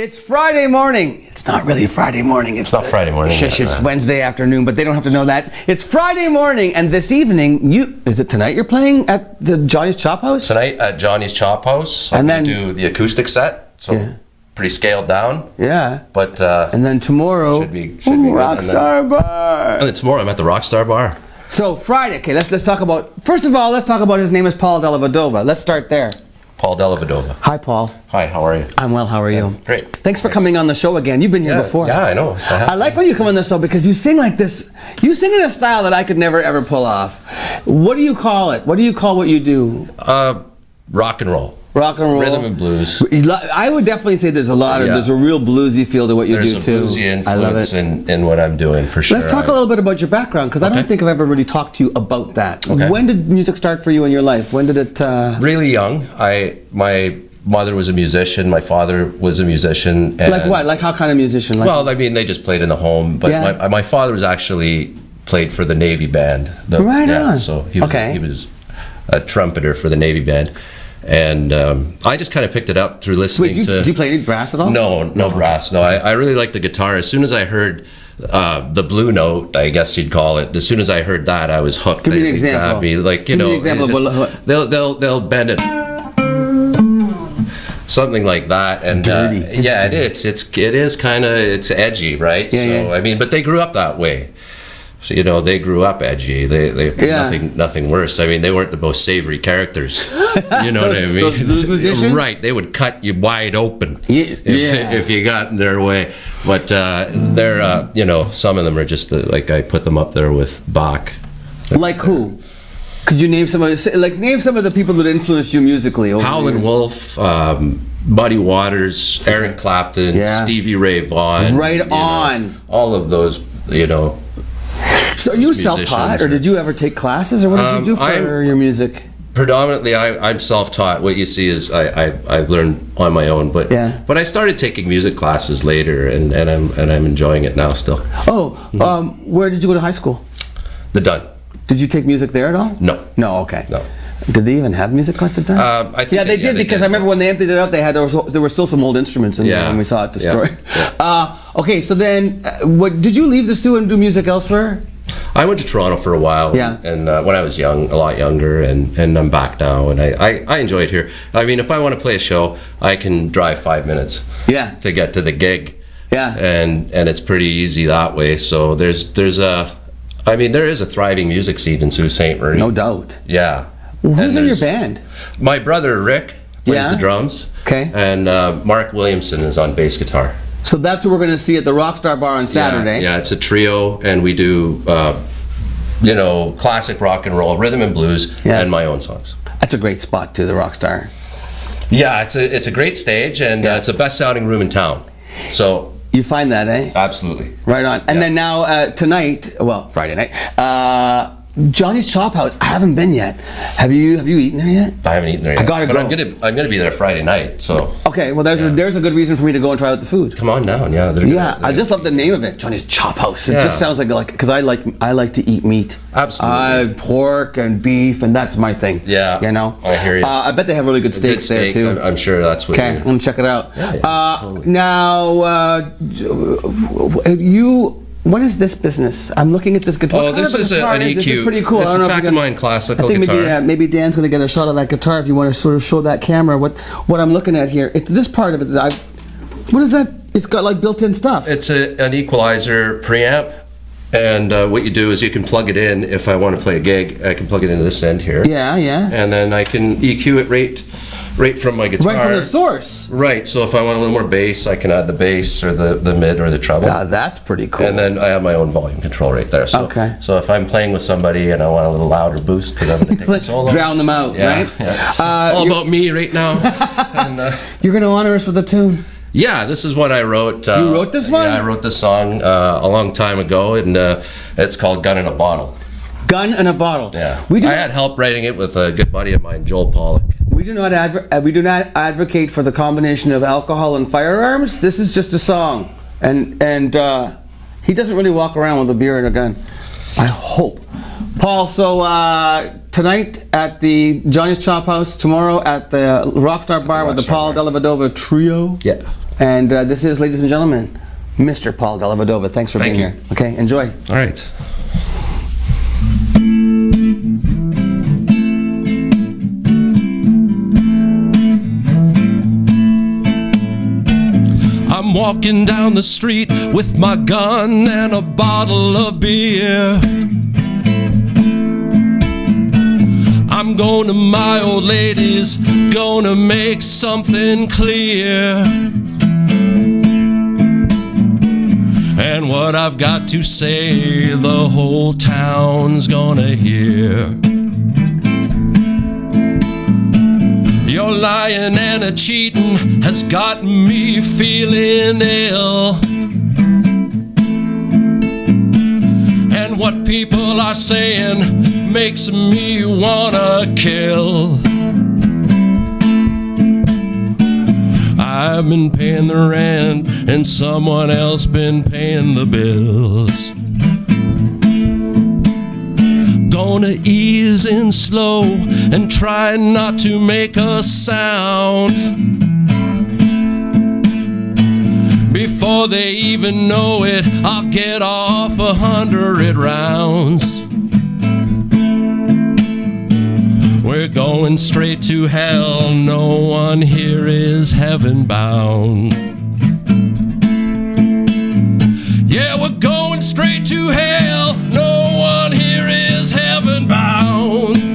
It's Friday morning. It's not really Friday morning. It's not Friday morning. Shush, it's Wednesday afternoon, but they don't have to know that. It's Friday morning, and this evening, is it tonight you're playing at the Johnny's Chop House? Tonight at Johnny's Chop House. And then do the acoustic set, so pretty scaled down. Yeah. But and then tomorrow, should be Rockstar Bar. And then tomorrow I'm at the Rockstar Bar. So Friday, okay, let's talk about, first of all, let's talk about his name is Paul DellaVedova. Let's start there. Paul DellaVedova. Hi, Paul. Hi, how are you? I'm well, how are you? Great. Thanks for coming on the show again. You've been here before. Yeah, I know. I like when you come on the show because you sing like this. You sing in a style that I could never ever pull off. What do you call it? What do you call what you do? Rock and roll. Rock and roll. Rhythm and blues. I would definitely say there's a lot of, there's a real bluesy feel to what you do too. There's a bluesy influence in what I'm doing for sure. Let's talk a little bit about your background because I don't think I've ever really talked to you about that. Okay. When did music start for you in your life? When did it? Really young. My mother was a musician. My father was a musician. And like what? Like how kind of musician? Like, well, I mean, they just played in the home. But my father was actually played for the Navy band. Right on. So he was a trumpeter for the Navy band. And I just kind of picked it up through listening to... Did you play any brass at all? No brass. No, I really liked the guitar. As soon as I heard the blue note, I guess you'd call it, as soon as I heard that, I was hooked. Give me an example. Like, you know, give me an example. They'll bend it. Something like that. And dirty. Yeah, it is kind of, it's edgy, right? Yeah, so, I mean, but they grew up that way. So, you know, they grew up edgy. They nothing worse. I mean, they weren't the most savory characters. You know what I mean? Those musicians? Right. They would cut you wide open if you got in their way. But they're, you know, some of them are just like I put them up there with Bach. Like who? Could you name some of the people that influenced you musically? Howlin' Wolf, Muddy Waters, Eric Clapton, Stevie Ray Vaughan. Right on. Know, all of those, you know. So are you self-taught, or did you ever take classes, or what did you do for your music? Predominantly, I'm self-taught. What you see is I've learned on my own, but I started taking music classes later, and I'm enjoying it now still. Oh, where did you go to high school? The Dun. Did you take music there at all? No. No. Okay. No. Did they even have music like the Dun? I think they did because I remember when they emptied it out, there were still some old instruments in there, and we saw it destroyed. Yeah. Okay, so then, did you leave the Sioux and do music elsewhere? I went to Toronto for a while, and when I was young, a lot younger, and I'm back now, and I enjoy it here. I mean, if I want to play a show, I can drive 5 minutes to get to the gig, and it's pretty easy that way. So there is a thriving music scene in Sault Ste. Marie. No doubt. Yeah. Who's in your band? My brother Rick plays the drums, and Mark Williamson is on bass guitar. So that's what we're going to see at the Rockstar Bar on Saturday. Yeah, it's a trio, and we do, you know, classic rock and roll, rhythm and blues, and my own songs. That's a great spot too, the Rockstar. Yeah, it's a great stage, and it's the best sounding room in town. So you find that, eh? Absolutely. Right on. And then now tonight, well, Friday night. Johnny's Chop House. I haven't been yet. Have you eaten there yet? I haven't eaten there yet. I gotta go. But I'm gonna be there Friday night. So okay. Well, there's a good reason for me to go and try out the food. Come on down. Yeah. I just love the name of it, Johnny's Chop House. It just sounds like because I like to eat meat. Absolutely. Pork and beef, and that's my thing. Yeah. You know. I hear you. I bet they have really good steaks there too. I'm sure that's what. Okay, I'm gonna check it out. Totally. Now, what is this business? I'm looking at this guitar. Oh, this is an EQ. This is pretty cool. It's a Takamine classical guitar. I think maybe Dan's going to get a shot of that guitar if you want to sort of show that camera what I'm looking at here. It's this part of it. What is that? It's got like built-in stuff. It's an equalizer preamp, and what you do is you can plug it in. If I want to play a gig, I can plug it into this end here. Yeah. And then I can EQ it right from my guitar. Right from the source. Right, so if I want a little more bass, I can add the bass or the mid or the treble. That's pretty cool. And then I have my own volume control right there. So, so if I'm playing with somebody and I want a little louder boost because I'm going to take a solo. Drown them out, right? Yeah, it's all about me right now. And, you're going to honor us with a tune. Yeah, this is what I wrote. You wrote this one? Yeah, I wrote this song a long time ago, and it's called Gun in a Bottle. Gun in a Bottle. Yeah. I had help writing it with a good buddy of mine, Joel Pollock. We do not advocate for the combination of alcohol and firearms. This is just a song, and he doesn't really walk around with a beer and a gun. I hope. Paul, so tonight at the Johnny's Chop House, tomorrow at the Rockstar Bar with the Paul DellaVedova trio. Yeah. And this is, ladies and gentlemen, Mr. Paul DellaVedova. Thanks for being here. Okay, enjoy. All right. I'm walking down the street with my gun and a bottle of beer. I'm going to my old lady's, gonna make something clear. And what I've got to say, the whole town's gonna hear. Your lying and a cheating has got me feeling ill. And what people are saying makes me wanna kill. I've been paying the rent and someone else been paying the bills. Gonna ease in slow and try not to make a sound. Before they even know it, I'll get off 100 rounds. We're going straight to hell, no one here is heaven bound. Yeah, we're going straight to hell, no one here is heaven bound.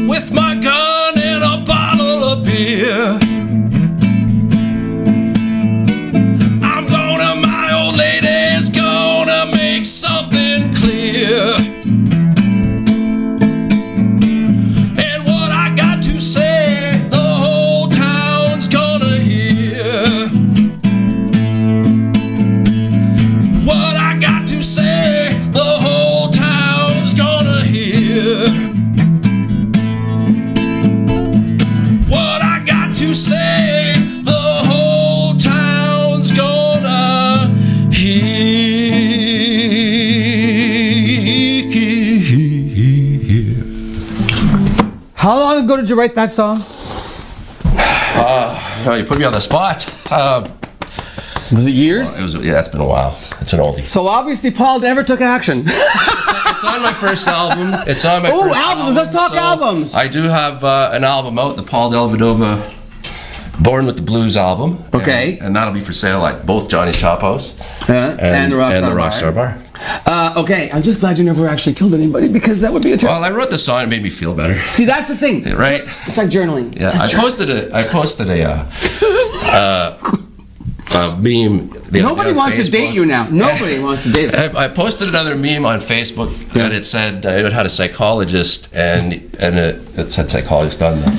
With my gun and a bottle of beer, I'm gonna, my old lady's gonna make something clear. And what I got to say, the whole town's gonna hear. What I got to say, the whole town's gonna hear. Say the whole town's gonna hear. How long ago did you write that song? You put me on the spot. Was it years? Well, yeah, it's been a while. It's an oldie. So obviously Paul never took action. It's on my first album. It's on my first albums. Let's talk albums. I do have an album out, the Paul DellaVedova Born with the Blues album. Okay. And that'll be for sale at both Johnny's Chop House and the Rockstar Bar. Okay, I'm just glad you never actually killed anybody, because that would be a terrible... Well, I wrote the song, it made me feel better. See, that's the thing. Right? It's like journaling. Yeah, I posted a meme. Nobody wants to date you now. Nobody wants to date you. I posted another meme on Facebook, and it said, it had a psychologist, and it said psychologist on there.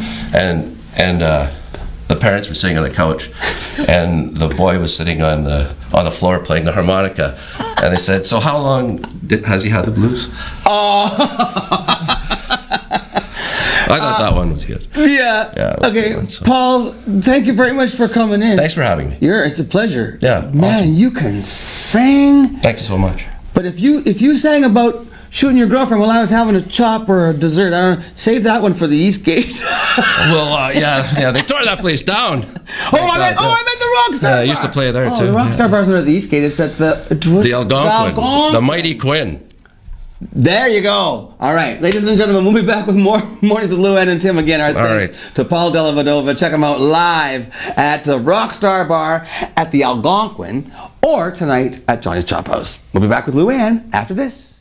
And the parents were sitting on the couch, and the boy was sitting on the floor playing the harmonica, and they said, "So how long has he had the blues?" Oh. I thought that one was good. Yeah. Yeah. Okay, one, so. Paul, thank you very much for coming in. Thanks for having me. It's a pleasure. Yeah. Man, awesome. You can sing. Thank you so much. But if you sang about shooting your girlfriend while I was having a chop or a dessert, I don't know, save that one for the Eastgate. Well, yeah, they tore that place down. I meant the Rockstar Bar. I used to play there too. The Rockstar Bar's not at the Eastgate. It's at the Algonquin, the Mighty Quinn. There you go. All right, ladies and gentlemen, we'll be back with more Mornings with Lou Ann and Tim again. Our thanks to Paul DellaVedova. Check him out live at the Rockstar Bar at the Algonquin, or tonight at Johnny's Chop House. We'll be back with Lou Ann after this.